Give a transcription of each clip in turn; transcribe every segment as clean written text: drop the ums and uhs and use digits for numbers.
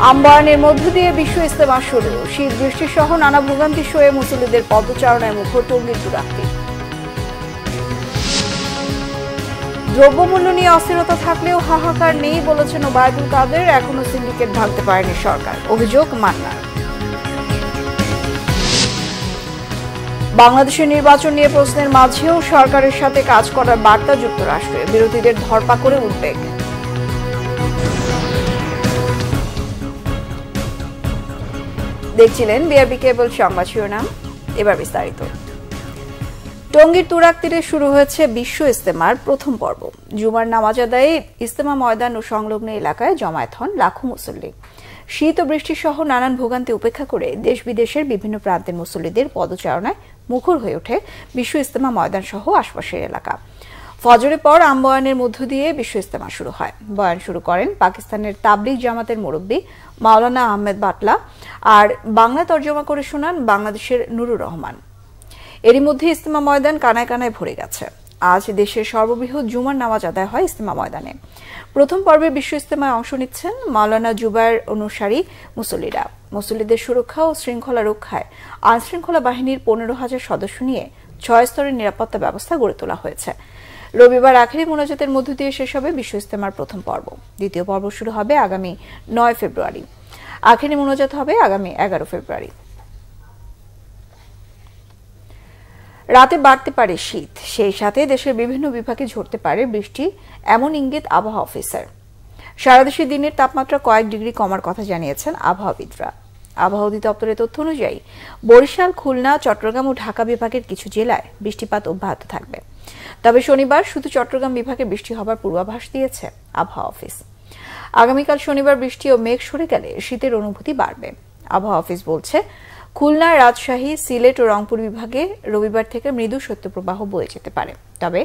আমবাগানের মধ্য দিয়ে বিশ্ব ইজতেমা শুরু। শীত বৃষ্টি সহ নানা ভোগান্তি সয়ে মুসল্লিদের পদচারণায় মুখর টঙ্গীর তুরাক্তি। দ্রব্যমূল্য নিয়ে অস্থিরতা থাকলেও হাহাকার নেই বলেছেন ওবায়দুল কাদের। এখনো সিন্ডিকেট ভাঙতে পারেনি সরকার, অভিযোগ মান্নার। বাংলাদেশের নির্বাচন নিয়ে প্রশ্নের মাঝেও সরকারের সাথে কাজ করার বার্তা যুক্তরাষ্ট্রের। বিরোধীদের ধরপাকড়ে উদ্বেগ। দেখছিলেন বিআরবি কেবল সংবাদ শিরোনাম, এবার বিস্তারিত। টঙ্গীর তুরাগ তীরে শুরু হয়েছে বিশ্ব ইজতেমার প্রথম পর্ব। জুমার নামাজ আদায়ে ইজতেমা ময়দান ও সংলগ্ন এলাকায় জমায়েত হন লাখো মুসল্লি। শীত ও বৃষ্টি সহ নানান ভোগান্তি উপেক্ষা করে দেশ বিদেশের বিভিন্ন প্রান্তের মুসল্লিদের পদচারণায় মুখর হয়ে ওঠে বিশ্ব ইজতেমা ময়দান সহ আশপাশের এলাকা। ফজরের পর আমবয়ানের মধ্য দিয়ে বিশ্ব ইজতেমা শুরু হয়। বয়ান শুরু করেন পাকিস্তানের তাবলিগ জামাতের মুরব্বী মাওলানা আহমেদ বাটলা, আর বাংলা তর্জমা করে শোনান বাংলাদেশের নুরুর রহমান। এরই মধ্যে ইজতেমা ময়দান কানায় কানায় ভরে গেছে। আজ দেশের সর্ববৃহৎ জুমার নামাজ আদায় হয় ইজতেমা ময়দানে। প্রথম পর্বে বিশ্ব ইজতেমায় অংশ নিচ্ছেন মাওলানা জুবায়ের অনুসারী মুসল্লিরা। মুসল্লিদের সুরক্ষা ও শৃঙ্খলা রক্ষায় আইনশৃঙ্খলা বাহিনীর 15,000 সদস্য নিয়ে 6 স্তরের নিরাপত্তা ব্যবস্থা গড়ে তোলা হয়েছে। রবিবার আখেরি মোনাজাতের মধ্য দিয়ে শেষ হবে বিশ্ব ইজতেমার প্রথম পর্ব। দ্বিতীয় পর্ব শুরু হবে আগামী 9 ফেব্রুয়ারি। আখেরি মোনাজাত হবে আগামী 11 ফেব্রুয়ারি। রাতে বাড়তে পারে শীত, সেই সাথে দেশের বিভিন্ন বিভাগে ঝরতে পারে বৃষ্টি, এমন ইঙ্গিত আবহাওয়া অফিসার। সারা দেশে দিনের তাপমাত্রা কয়েক ডিগ্রি কমার কথা জানিয়েছেন আবহাওয়াবিদরা। আবহাওয়া অধিদপ্তরের তথ্য অনুযায়ী বরিশাল, খুলনা, চট্টগ্রাম ও ঢাকা বিভাগের কিছু জেলায় বৃষ্টিপাত অব্যাহত থাকবে। তবে শনিবার শুধু চট্টগ্রাম বিভাগে বৃষ্টি হবার পূর্বাভাস দিয়েছে আবহাওয়া অফিস। আগামীকাল শনিবার বৃষ্টি ও মেঘ সরে গেলে শীতের অনুভূতি বাড়বে। আবহাওয়া অফিস বলছে, খুলনা, রাজশাহী, সিলেট ও রংপুর বিভাগে রবিবার থেকে মৃদু শৈত্যপ্রবাহ বয়ে যেতে পারে। তবে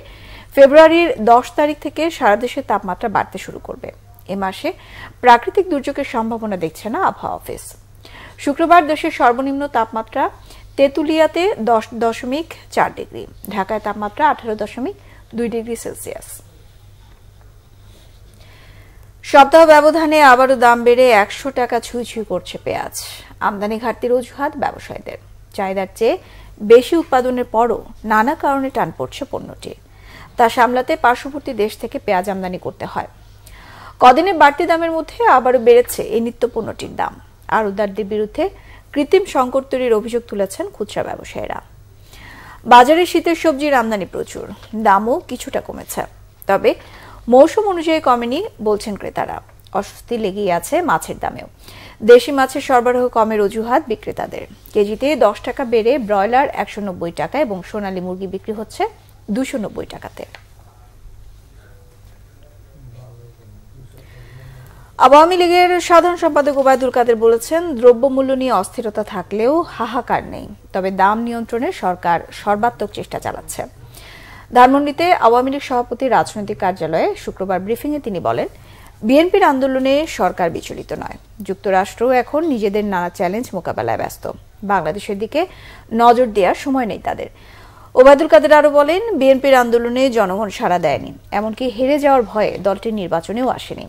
ফেব্রুয়ারির 10 তারিখ থেকে সারা দেশে তাপমাত্রা বাড়তে শুরু করবে। এ মাসে প্রাকৃতিক দুর্যোগের সম্ভাবনা দেখছে না আবহাওয়া অফিস। শুক্রবার দেশের সর্বনিম্ন তাপমাত্রা তেঁতুলিয়াতে 10.4 ডিগ্রি, ঢাকায় তাপমাত্রা 18.2 ডিগ্রি সেলসিয়াস। সপ্তাহ ব্যবধানে আবারও দাম বেড়ে 100 টাকা ছুঁই ছুঁই করছে পেঁয়াজ। আমদানি ঘাটতির অজুহাত ব্যবসায়ীদের। চাহিদার চেয়ে বেশি উৎপাদনের পরও নানা কারণে টান পড়ছে পণ্যটি। তা সামলাতে পার্শ্ববর্তী দেশ থেকে পেঁয়াজ আমদানি করতে হয়। কদিনের বাড়তি দামের মধ্যে আবারও বেড়েছে এই নিত্য পণ্যটির দাম। আড়তদারদের বিরুদ্ধে কৃত্রিম সংকট তৈরির অভিযোগ তুলেছেন খুচরা ব্যবসায়ীরা। বাজারে শীতের সবজির আমদানি প্রচুর, দামও কিছুটা কমেছে। তবে মৌসুম অনুযায়ী কমেনি বলছেন ক্রেতারা। অস্বস্তি লেগেই আছে মাছের দামেও। দেশি মাছের সরবরাহ কমের অজুহাত বিক্রেতাদের। কেজিতে 10 টাকা বেড়ে ব্রয়লার 190 টাকা এবং সোনালী মুরগি বিক্রি হচ্ছে 290 টাকাতে। আওয়ামী লীগের সাধারণ সম্পাদক ওবায়দুল কাদের বলেছেন, দ্রব্যমূল্য নিয়ে অস্থিরতা থাকলেও হাহাকার নেই, তবে দাম নিয়ন্ত্রণে সরকার সর্বাত্মক চেষ্টা চালাচ্ছে। ধানমন্ডিতে আওয়ামী লীগ সভাপতির রাজনৈতিক কার্যালয়ে শুক্রবার ব্রিফিংয়ে তিনি বলেন, বিএনপির আন্দোলনে সরকার বিচলিত নয়। যুক্তরাষ্ট্র এখন নিজেদের নানা চ্যালেঞ্জ মোকাবেলায় ব্যস্ত। বাংলাদেশের দিকে নজর দেওয়ার সময় নেই তাদের। ওবায়দুল কাদের আরও বলেন, বিএনপির আন্দোলনে জনগণ সাড়া দেয়নি, এমনকি হেরে যাওয়ার ভয়ে দলটি নির্বাচনেও আসেনি।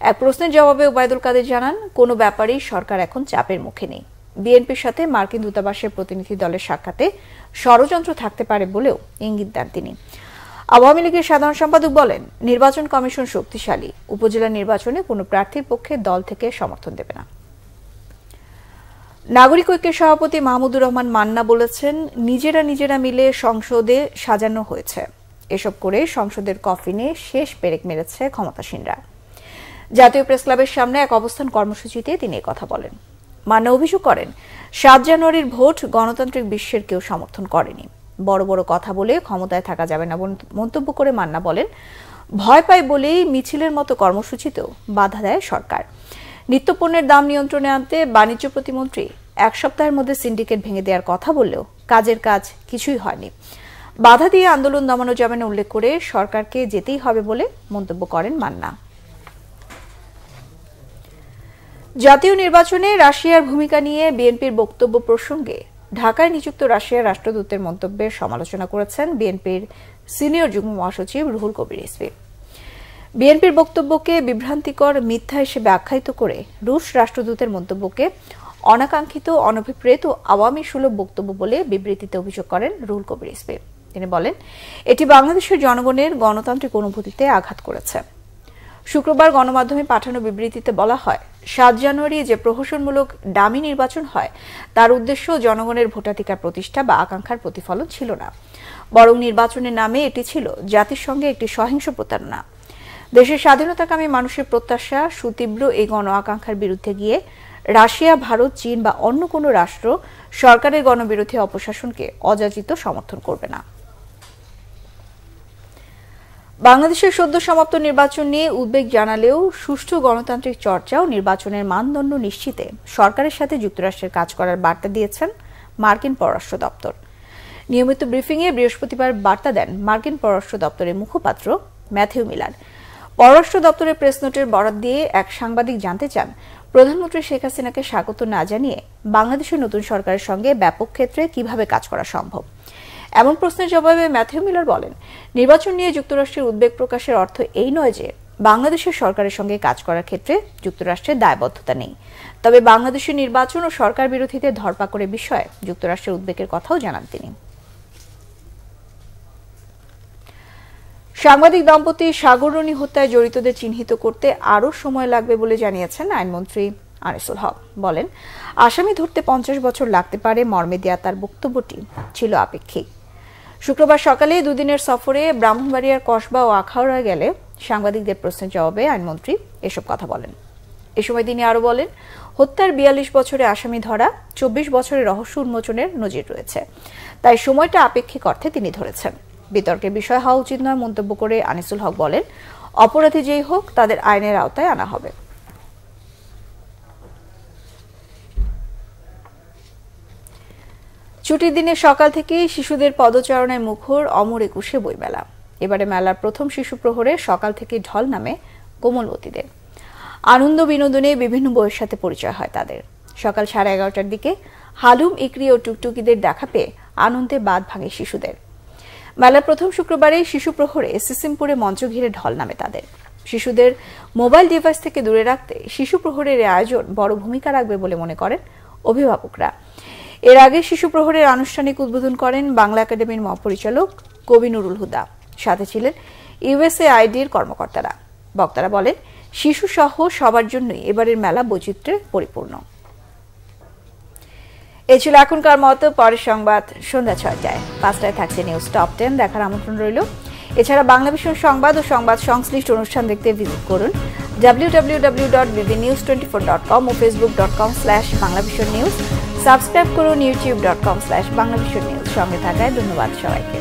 এক প্রশ্নের জবাবে ওবায়দুল কাদের জানান, কোনো ব্যাপারেই সরকার এখন চাপের মুখে নেই। বিএনপির সাথে মার্কিন দূতাবাসের প্রতিনিধি দলের সাক্ষাতে ষড়যন্ত্র থাকতে পারে বলেও ইঙ্গিত দেন তিনি। আওয়ামী লীগের সাধারণ সম্পাদক বলেন, নির্বাচন কমিশন শক্তিশালী, উপজেলা নির্বাচনে কোনো প্রার্থীর পক্ষে দল থেকে সমর্থন দেবে না। নাগরিক ঐক্যের সভাপতি মাহমুদুর রহমান মান্না বলেছেন, নিজেরা মিলে সংসদে সাজানো হয়েছে। এসব করে সংসদের কফিনে শেষ পেরেক মেরেছে ক্ষমতাসীনরা। জাতীয় প্রেস ক্লাবের সামনে এক অবস্থান কর্মসূচিতে তিনি কথা বলেন। মান্না অভিযোগ করেন, 7 জানুয়ারির ভোট গণতান্ত্রিক বিশ্বের কেউ সমর্থন করেনি। বড় বড় কথা বলে ক্ষমতায় থাকা যাবে না মন্তব্য করে মান্না বলেন, ভয় পায় বলেই মিছিলের মতো কর্মসূচিতেও বাধা দেয় সরকার। নিত্যপণ্যের দাম নিয়ন্ত্রণে আনতে বাণিজ্য প্রতিমন্ত্রী 1 সপ্তাহের মধ্যে সিন্ডিকেট ভেঙে দেওয়ার কথা বললেও কাজের কাজ কিছুই হয়নি। বাধা দিয়ে আন্দোলন দমানো যাবে না উল্লেখ করে সরকারকে যেতেই হবে বলে মন্তব্য করেন মান্না। জাতীয় নির্বাচনে রাশিয়ার ভূমিকা নিয়ে বিএনপির বক্তব্য প্রসঙ্গে ঢাকায় নিযুক্ত রাশিয়ার রাষ্ট্রদূতের মন্তব্যের সমালোচনা করেছেন বিএনপির সিনিয়র যুগ্ম মহাসচিব রুহুল কবির রিজভী। বিএনপির বক্তব্যকে বিভ্রান্তিকর মিথ্যা হিসেবে আখ্যায়িত করে রুশ রাষ্ট্রদূতের মন্তব্যকে অনাকাঙ্ক্ষিত, অনভিপ্রেত ও আওয়ামী সুলভ বক্তব্য বলে বিবৃতিতে অভিযোগ করেন রুহুল কবির রিজভী। তিনি বলেন, এটি বাংলাদেশের জনগণের গণতান্ত্রিক অনুভূতিতে আঘাত করেছে। শুক্রবার গণমাধ্যমে পাঠানো বিবৃতিতে বলা হয়, ৭ জানুয়ারি যে প্রহসনমূলক ডামি নির্বাচন হয় তার উদ্দেশ্য জনগণের ভোটাধিকার প্রতিষ্ঠা বা আকাঙ্ক্ষার প্রতিফলন ছিল না, বরং নির্বাচনের নামে এটি ছিল জাতিসংঘে একটি সহিংস প্রতারণা। দেশের স্বাধীনতাকামী মানুষের প্রত্যাশা সুতীব্র এই গণ আকাঙ্ক্ষার বিরুদ্ধে গিয়ে রাশিয়া, ভারত, চীন বা অন্য কোনো রাষ্ট্র সরকারের গণবিরোধী অপশাসনকে অযাচিত সমর্থন করবে না। বাংলাদেশের সদ্য সমাপ্ত নির্বাচন নিয়ে উদ্বেগ জানালেও সুষ্ঠু গণতান্ত্রিক চর্চা ও নির্বাচনের মানদণ্ড নিশ্চিতে সরকারের সাথে যুক্তরাষ্ট্রের কাজ করার বার্তা দিয়েছেন মার্কিন পররাষ্ট্র দপ্তর। নিয়মিত ব্রিফিংয়ে বৃহস্পতিবার বার্তা দেন মার্কিন পররাষ্ট্র দপ্তরের মুখপাত্র ম্যাথিউ মিলার। পররাষ্ট্র দপ্তরের প্রেস নোটের বরাত দিয়ে এক সাংবাদিক জানতে চান, প্রধানমন্ত্রী শেখ হাসিনাকে স্বাগত না জানিয়ে বাংলাদেশের নতুন সরকারের সঙ্গে ব্যাপক ক্ষেত্রে কিভাবে কাজ করা সম্ভব। এমন প্রশ্নের জবাবে ম্যাথিউ মিলার বলেন, নির্বাচন নিয়ে যুক্তরাষ্ট্রের উদ্বেগ প্রকাশের অর্থ এই নয় যে বাংলাদেশের সরকারের সঙ্গে কাজ করার ক্ষেত্রে যুক্তরাষ্ট্রের দায়বদ্ধতা নেই, তবে বাংলাদেশের নির্বাচন ও সরকার বিরোধীদের ধরপাকড়ের বিষয়ে যুক্তরাষ্ট্রের উদ্বেগের কথাও জানান তিনি। সাংবাদিক দম্পতি সাগররণী হত্যায় জড়িতদের চিহ্নিত করতে আরও সময় লাগবে বলে জানিয়েছেন আইনমন্ত্রী আনিসুল হক। বলেন, আসামি ধরতে 50 বছর লাগতে পারে মর্মে দেয়া তার বক্তব্যটি ছিল আপেক্ষিক। শুক্রবার সকালে দুদিনের সফরে ব্রাহ্মণবাড়িয়ার কসবা ও আখাউড়ায় গেলে সাংবাদিকদের প্রশ্নের জবাবে আইনমন্ত্রী এসব কথা বলেন। এ সময় তিনি আরও বলেন, হত্যার 42 বছরে আসামি ধরা, 24 বছরের রহস্য উন্মোচনের নজির রয়েছে, তাই সময়টা আপেক্ষিক অর্থে তিনি ধরেছেন। বিতর্কের বিষয় হওয়া উচিত নয় মন্তব্য করে আনিসুল হক বলেন, অপরাধী যেই হোক তাদের আইনের আওতায় আনা হবে। ছুটির দিনে সকাল থেকেই শিশুদের পদচারণায় মুখর অমর 21শে বইমেলা। এবারে মেলার প্রথম শিশু প্রহরে সকাল থেকে ঢল নামে কোমলমতিদের। আনন্দ বিনোদনে বিভিন্ন বইয়ের সাথে পরিচয় হয় তাদের। সকাল 11:30টার দিকে হালুম, ইকরি ও টুকটুকিদের দেখা পেয়ে আনন্দে বাঁধ ভাঙে শিশুদের। মেলার প্রথম শুক্রবারে শিশু প্রহরে সিসিমপুরে মঞ্চ ঘিরে ঢল নামে তাদের। শিশুদের মোবাইল ডিভাইস থেকে দূরে রাখতে শিশু প্রহরের আয়োজন বড় ভূমিকা রাখবে বলে মনে করেন অভিভাবকরা। এর আগে শিশু প্রহরের আনুষ্ঠানিক উদ্বোধন করেন বাংলা একাডেমির মহাপরিচালক কবি নুরুল হুদা, সাথে ছিলেন USAIDর কর্মকর্তারা। বক্তারা বলেন, শিশু সহ সবার জন্যই এবারের মেলা বৈচিত্র্যে পরিপূর্ণ। এই ছিল এখনকার মতো। পরের সংবাদ সন্ধ্যা 6টায়। 5টায় থাকছে নিউজ টপ 10, দেখার আমন্ত্রণ রইল। এছাড়া বাংলাভিশন সংবাদ ও সংবাদ সংশ্লিষ্ট অনুষ্ঠান দেখতে ভিজিট করুন www.bbnews24.com ও facebook.com/banglavisionnews। সাবস্ক্রাইব করুন youtube.com/banglavisionnews। সঙ্গে থাকায় ধন্যবাদ সবাইকে।